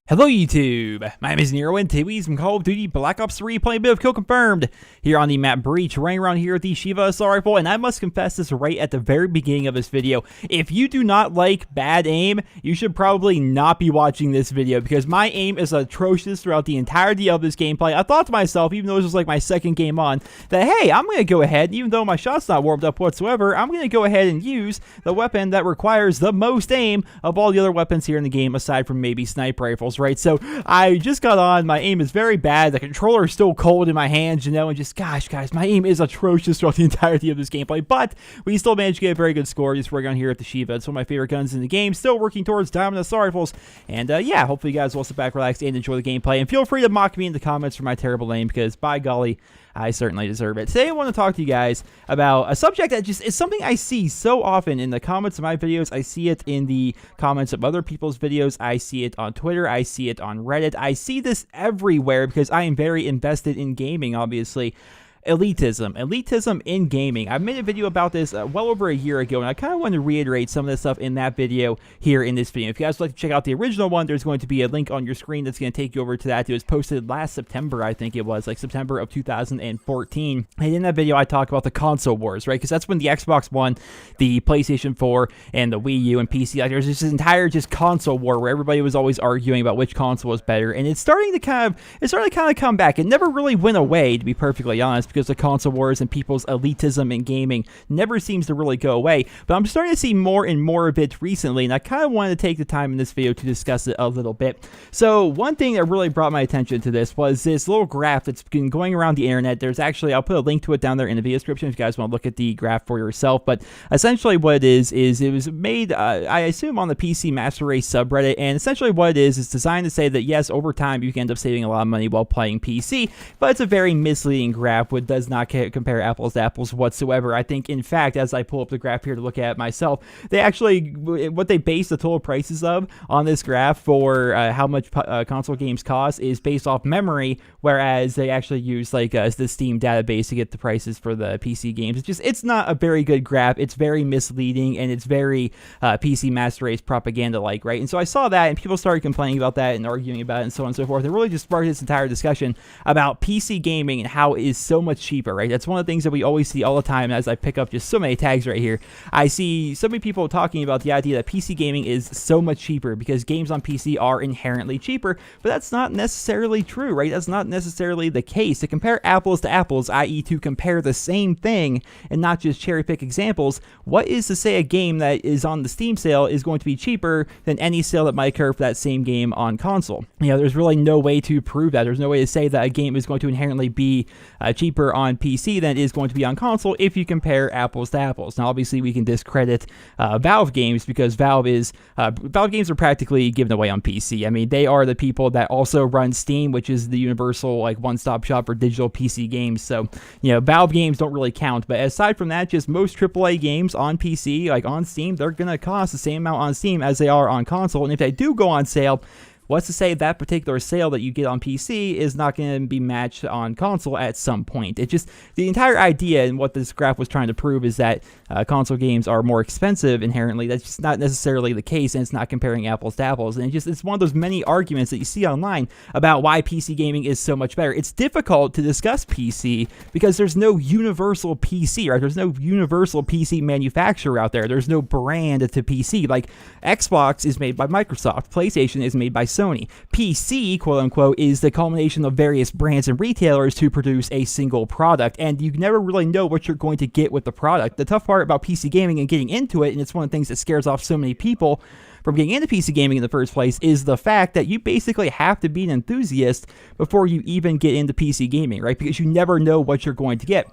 Hello YouTube, my name is Nero and today we some Call of Duty Black Ops 3 playing a bit of Kill Confirmed here on the map Breach, running around here with the Shiva assault rifle, and I must confess this right at the very beginning of this video. If you do not like bad aim, you should probably not be watching this video because my aim is atrocious throughout the entirety of this gameplay. I thought to myself, even though this was like my second game on, that hey, I'm going to go ahead, even though my shot's not warmed up whatsoever, I'm going to go ahead and use the weapon that requires the most aim of all the other weapons here in the game aside from maybe sniper rifles. Right, so I just got on, my aim is very bad, the controller is still cold in my hands, you know, and just, gosh, guys, my aim is atrocious throughout the entirety of this gameplay, but we still managed to get a very good score just working on here at the Shiva. It's one of my favorite guns in the game, still working towards diamond assault rifles, and yeah, hopefully you guys will sit back, relax, and enjoy the gameplay, and feel free to mock me in the comments for my terrible aim, because by golly, I certainly deserve it. Today I want to talk to you guys about a subject that just is something I see so often in the comments of my videos. I see it in the comments of other people's videos. I see it on Twitter. I see it on Reddit. I see this everywhere because I am very invested in gaming, obviously. Elitism. Elitism in gaming. I made a video about this well over a year ago, and I kind of want to reiterate some of the stuff in that video here in this video. If you guys would like to check out the original one, there's going to be a link on your screen that's going to take you over to that. It was posted last September, I think it was, like September of 2014. And in that video, I talk about the console wars, right? Because that's when the Xbox One, the PlayStation 4, and the Wii U and PC, like there's this entire just console war where everybody was always arguing about which console was better. And it's starting to kind of come back. It never really went away, to be perfectly honest, because the console wars and people's elitism in gaming never seems to really go away, but I'm starting to see more and more of it recently, and I kind of wanted to take the time in this video to discuss it a little bit. So one thing that really brought my attention to this was this little graph that's been going around the internet. There's actually, I'll put a link to it down there in the video description if you guys want to look at the graph for yourself, but essentially what it is it was made, I assume, on the PC Master Race subreddit, and essentially what it is designed to say that yes, over time you can end up saving a lot of money while playing PC, but it's a very misleading graph which does not compare apples to apples whatsoever. I think, in fact, as I pull up the graph here to look at it myself, they actually, what they base the total prices of on this graph for how much console games cost is based off memory, whereas they actually use like the Steam database to get the prices for the PC games. It's not a very good graph. It's very misleading, and it's very PC Master Race propaganda-like, right? And so I saw that, and people started complaining about that and arguing about it and so on and so forth. It really just sparked this entire discussion about PC gaming and how it is so much cheaper, right? That's one of the things that we always see all the time as I pick up just so many tags right here. I see so many people talking about the idea that PC gaming is so much cheaper because games on PC are inherently cheaper, but that's not necessarily true, right? That's not necessarily the case. To compare apples to apples, i.e. to compare the same thing and not just cherry pick examples, what is to say a game that is on the Steam sale is going to be cheaper than any sale that might occur for that same game on console? You know, there's really no way to prove that. There's no way to say that a game is going to inherently be cheaper on PC than it is going to be on console if you compare apples to apples. Now, obviously, we can discredit Valve games because Valve games are practically given away on PC. I mean, they are the people that also run Steam, which is the universal like one-stop shop for digital PC games. So, you know, Valve games don't really count. But aside from that, just most AAA games on PC, like on Steam, they're gonna cost the same amount on Steam as they are on console. And if they do go on sale, what's to say that particular sale that you get on PC is not going to be matched on console at some point? It just, the entire idea and what this graph was trying to prove is that console games are more expensive inherently. That's just not necessarily the case, and it's not comparing apples to apples. And it's one of those many arguments that you see online about why PC gaming is so much better. It's difficult to discuss PC because there's no universal PC, right? There's no universal PC manufacturer out there. There's no brand to PC. Like Xbox is made by Microsoft, PlayStation is made by Sony. PC, quote unquote, is the culmination of various brands and retailers to produce a single product, and you never really know what you're going to get with the product. The tough part about PC gaming and getting into it, and it's one of the things that scares off so many people from getting into PC gaming in the first place, is the fact that you basically have to be an enthusiast before you even get into PC gaming, right? Because you never know what you're going to get.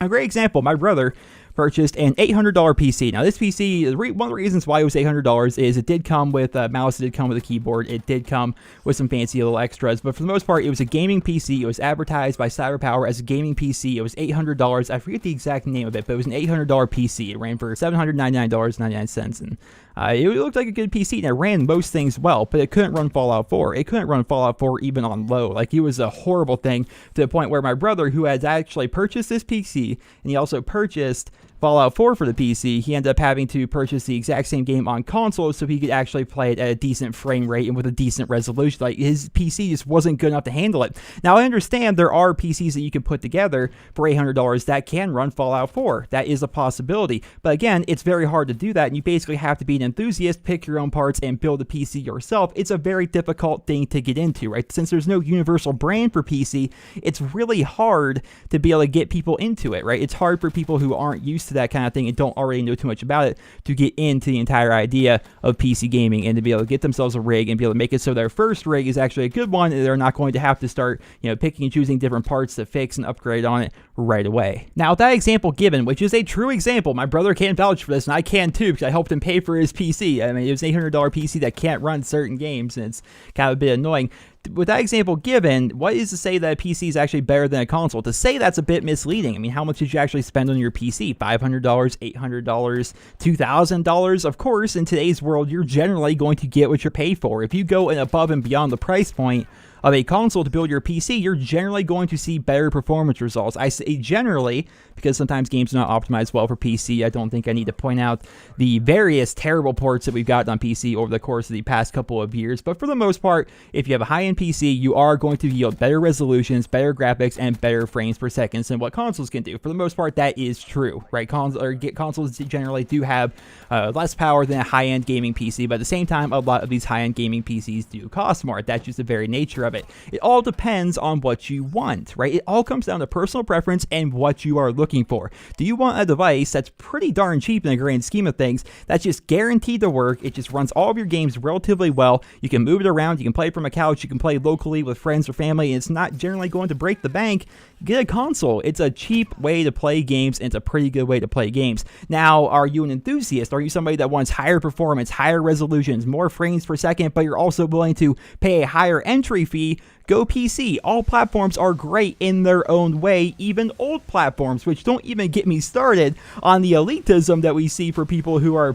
A great example, my brother purchased an $800 PC. Now, this PC, one of the reasons why it was $800 is it did come with a mouse, it did come with a keyboard, it did come with some fancy little extras, but for the most part, it was a gaming PC. It was advertised by CyberPower as a gaming PC. It was $800. I forget the exact name of it, but it was an $800 PC. It ran for $799.99, and it looked like a good PC, and it ran most things well, but it couldn't run Fallout 4. It couldn't run Fallout 4 even on low. Like, it was a horrible thing, to the point where my brother, who had actually purchased this PC, and he also purchased Fallout 4 for the PC, he ended up having to purchase the exact same game on console so he could actually play it at a decent frame rate and with a decent resolution. Like, his PC just wasn't good enough to handle it. Now, I understand there are PCs that you can put together for $800 that can run Fallout 4. That is a possibility. But again, it's very hard to do that, and you basically have to be an enthusiast, pick your own parts, and build a PC yourself. It's a very difficult thing to get into, right? Since there's no universal brand for PC, it's really hard to be able to get people into it, right? It's hard for people who aren't used to that kind of thing and don't already know too much about it to get into the entire idea of PC gaming and to be able to get themselves a rig and be able to make it so their first rig is actually a good one, and they're not going to have to start, picking and choosing different parts to fix and upgrade on it right away. Now, with that example given, which is a true example, my brother can vouch for this, and I can too, because I helped him pay for his PC. I mean, it was an $800 PC that can't run certain games, and it's kind of a bit annoying. With that example given, what is to say that a PC is actually better than a console? To say that's a bit misleading. I mean, how much did you actually spend on your PC? $500, $800, $2,000? Of course, in today's world, you're generally going to get what you pay for. If you go above and beyond the price point of a console to build your PC, you're generally going to see better performance results. I say generally, because sometimes games are not optimized well for PC. I don't think I need to point out the various terrible ports that we've gotten on PC over the course of the past couple of years, but for the most part, if you have a high-end PC, you are going to yield better resolutions, better graphics, and better frames per second than what consoles can do. For the most part, that is true, right? Consoles generally do have less power than a high-end gaming PC, but at the same time, a lot of these high-end gaming PCs do cost more. That's just the very nature of it. It all depends on what you want, right? It all comes down to personal preference and what you are looking for. Do you want a device that's pretty darn cheap in the grand scheme of things, that's just guaranteed to work, it just runs all of your games relatively well, you can move it around, you can play from a couch, you can play locally with friends or family, and it's not generally going to break the bank? Get a console. It's a cheap way to play games, and it's a pretty good way to play games. Now, are you an enthusiast? Are you somebody that wants higher performance, higher resolutions, more frames per second, but you're also willing to pay a higher entry fee? Go PC. All platforms are great in their own way, even old platforms, which don't even get me started on the elitism that we see for people who are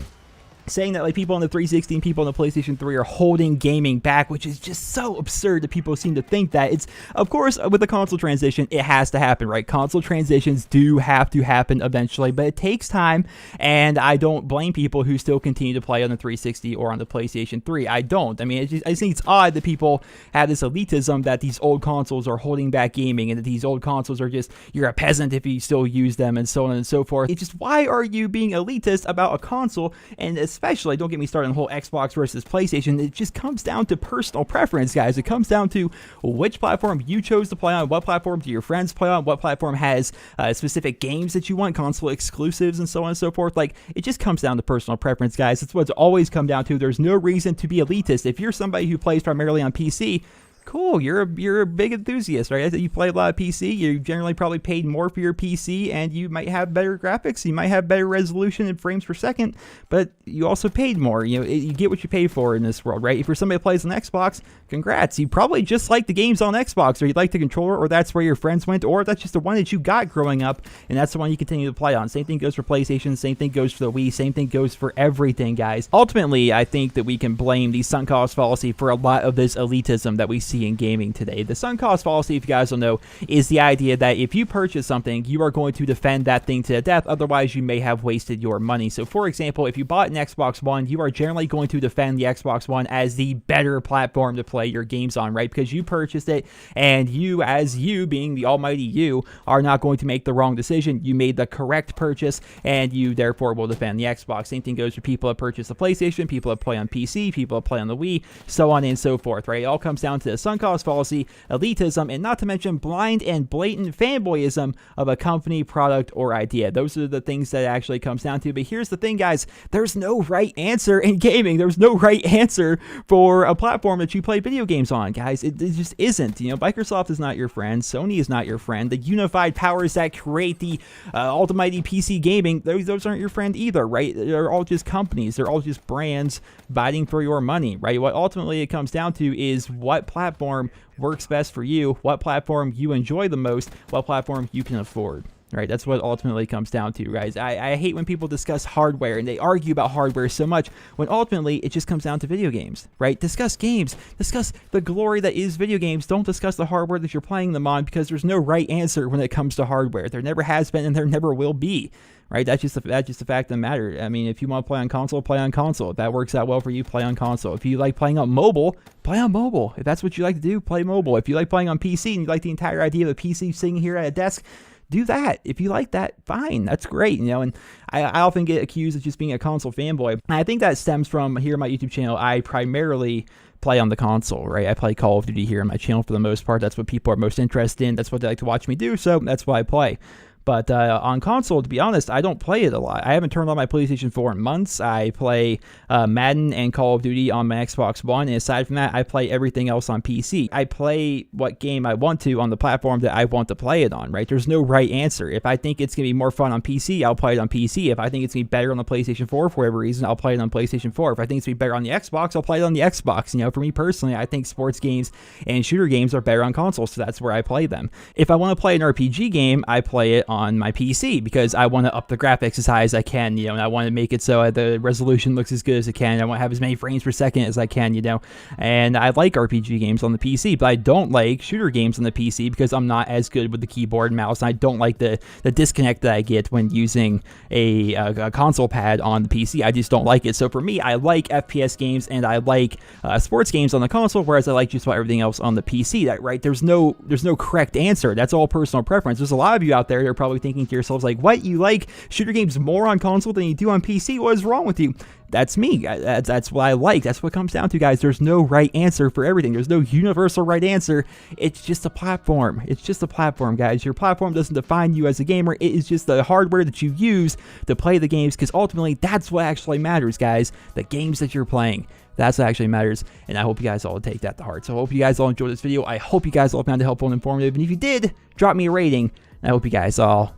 saying that, like, people on the 360 and people on the PlayStation 3 are holding gaming back, which is just so absurd that people seem to think that. It's, of course, with the console transition, it has to happen, right? Console transitions do have to happen eventually, but it takes time, and I don't blame people who still continue to play on the 360 or on the PlayStation 3. I don't. I mean, I just think it's odd that people have this elitism that these old consoles are holding back gaming, and that these old consoles are just, you're a peasant if you still use them, and so on and so forth. It's just, why are you being elitist about a console? And especially, don't get me started on the whole Xbox versus PlayStation. It just comes down to personal preference, guys. It comes down to which platform you chose to play on, what platform do your friends play on, what platform has specific games that you want, console exclusives, and so on and so forth. Like, it just comes down to personal preference, guys. That's what it's always come down to. There's no reason to be elitist. If you're somebody who plays primarily on PC, cool, you're a big enthusiast, right? You play a lot of PC, you generally probably paid more for your PC, and you might have better graphics, you might have better resolution and frames per second, but you also paid more. You get what you pay for in this world, right? If you're somebody who plays on Xbox, congrats. You probably just like the games on Xbox, or you like the controller, or that's where your friends went, or that's just the one that you got growing up, and that's the one you continue to play on. Same thing goes for PlayStation, same thing goes for the Wii, same thing goes for everything, guys. Ultimately, I think that we can blame the sunk cost fallacy for a lot of this elitism that we see in gaming today. The sunk cost fallacy, if you guys don't know, is the idea that if you purchase something, you are going to defend that thing to the death, otherwise you may have wasted your money. So, for example, if you bought an Xbox One, you are generally going to defend the Xbox One as the better platform to play your games on, right? Because you purchased it, and you, as you, being the almighty you, are not going to make the wrong decision. You made the correct purchase, and you therefore will defend the Xbox. Same thing goes for people that purchase the PlayStation, people that play on PC, people that play on the Wii, so on and so forth, right? It all comes down to the sunk sunk cost fallacy, elitism, and not to mention blind and blatant fanboyism of a company, product, or idea. Those are the things that it actually comes down to. But here's the thing, guys. There's no right answer in gaming. There's no right answer for a platform that you play video games on, guys. It just isn't. You know, Microsoft is not your friend. Sony is not your friend. The unified powers that create the almighty PC gaming, those aren't your friend either, right? They're all just companies. They're all just brands biting for your money, right? What ultimately it comes down to is what platform works best for you, what platform you enjoy the most, what platform you can afford. Right, that's what ultimately comes down to, guys. I hate when people discuss hardware and they argue about hardware so much when ultimately it just comes down to video games, right? Discuss games. Discuss the glory that is video games. Don't discuss the hardware that you're playing them on, because there's no right answer when it comes to hardware. There never has been and there never will be. Right, that's just the fact of the matter. I mean, if you want to play on console, play on console. If that works out well for you, play on console. If you like playing on mobile, play on mobile. If that's what you like to do, play mobile. If you like playing on PC and you like the entire idea of a PC sitting here at a desk, do that. If you like that, fine. That's great, you know. And I often get accused of just being a console fanboy. And I think that stems from here on my YouTube channel. I primarily play on the console, right? I play Call of Duty here on my channel for the most part. That's what people are most interested in. That's what they like to watch me do, so that's why I play. But on console, to be honest, I don't play it a lot. I haven't turned on my PlayStation 4 in months. I play Madden and Call of Duty on my Xbox One. And aside from that, I play everything else on PC. I play what game I want to on the platform that I want to play it on, right? There's no right answer. If I think it's going to be more fun on PC, I'll play it on PC. If I think it's going to be better on the PlayStation 4 for whatever reason, I'll play it on PlayStation 4. If I think it's going to be better on the Xbox, I'll play it on the Xbox. You know, for me personally, I think sports games and shooter games are better on console, so that's where I play them. If I want to play an RPG game, I play it on my PC because I want to up the graphics as high as I can, you know, and I want to make it so the resolution looks as good as it can. I want to have as many frames per second as I can, you know, and I like RPG games on the PC, but I don't like shooter games on the PC because I'm not as good with the keyboard and mouse, and I don't like the disconnect that I get when using a console pad on the PC. I just don't like it. So for me, I like FPS games and I like sports games on the console, whereas I like just about everything else on the PC. That, right? There's no correct answer. That's all personal preference. There's a lot of you out there that are probably thinking to yourselves like, what, you like shooter games more on console than you do on PC? What is wrong with you? That's me. That's what I like. That's what it comes down to, guys. There's no right answer for everything. There's no universal right answer. It's just a platform. It's just a platform, guys. Your platform doesn't define you as a gamer. It is just the hardware that you use to play the games, because ultimately that's what actually matters, guys. The games that you're playing. That's what actually matters, and I hope you guys all take that to heart. So I hope you guys all enjoyed this video. I hope you guys all found it helpful and informative, and if you did, drop me a rating. I hope you guys all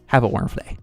have a wonderful day.